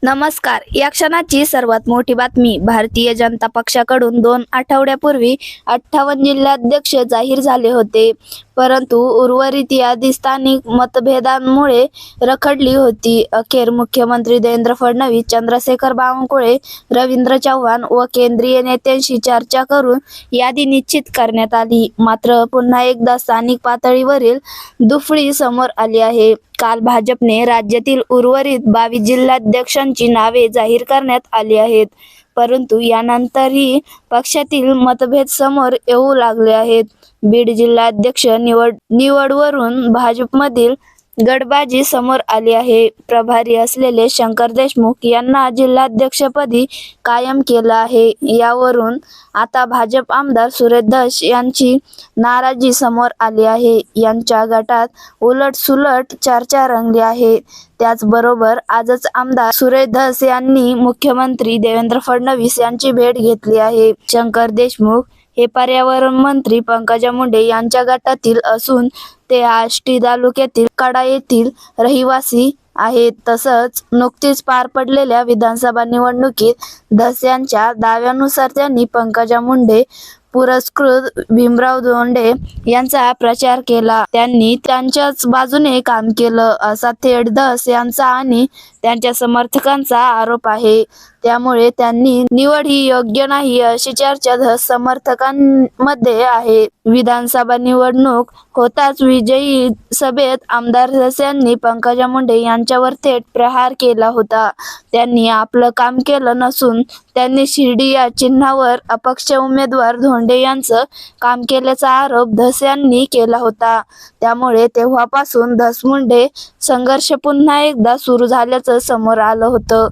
नमस्कार. या क्षणाची सर्वात मोठी बातमी. भारतीय जनता पक्षाकडून 2 आठवड्यापूर्वी 58 जिल्हाध्यक्ष जाहीर झाले होते. परंतु उर्वरित यादी स्थानिक मतभेदांमुळे रखडली होती. अखेर मुख्यमंत्री देवेंद्र फडणवीस, चंद्रशेखर बावनकुळे, रवींद्र चव्हाण व केंद्रीय नेत्यांशी चर्चा करून यादी निश्चित करण्यात आली. मात्र पुन्हा एकदा स्थानिक पातळीवरील दुफळी समोर आली आहे. काल भाजपने राज्यातील उर्वरित 22 जिल्हाध्यक्षांची नावे जाहीर करण्यात आली आहेत. परंतु यानंतरही पक्षातील मतभेद समोर येऊ लागले आहेत. बीड जिल्हाध्यक्ष निवडवरून भाजपमधील गटबाजी समोर आली आहे. प्रभारी असलेले शंकर देशमुख यांना जिल्हाध्यक्षपदी कायम केलं आहे. यावरून आता भाजप आमदार सुरेश धस यांची नाराजी समोर आली आहे. यांच्या गटात उलटसुलट चर्चा रंगली आहे. त्याचबरोबर आजच आमदार सुरेश धस यांनी मुख्यमंत्री देवेंद्र फडणवीस यांची भेट घेतली आहे. शंकर देशमुख हे पर्यावरण मंत्री पंकजा मुंडे यांच्या गटातील असून ते आष्टी तालुक्यातील कडा येथील रहिवासी आहेत. तसंच नुकतीच पार पडलेल्या विधानसभा निवडणुकीत धस यांच्या दाव्यानुसार त्यांनी पंकजा मुंडे पुरस्कृत भीमराव धोंडे यांचा प्रचार केला. त्यांनी त्यांच्याच बाजूने काम केलं असा थेट धस यांचा आणि त्यांच्या समर्थकांचा आरोप आहे. त्यामुळे त्यांनी निवड ही योग्य नाही अशी चर्चा धस समर्थकांमध्ये आहे. विधानसभा निवडणूक होताच विजयी सभेत आमदार धस यांनी पंकजा मुंडे यांच्यावर थेट प्रहार केला होता. त्यांनी आपलं काम केलं नसून त्यांनी शिर्डी या चिन्हावर अपक्ष उमेदवार धोंडे यांचं काम केल्याचा आरोप धस यांनी केला होता. त्यामुळे तेव्हापासून धस मुंडे संघर्ष पुन्हा एकदा सुरू झाल्याचं समोर आलं होतं.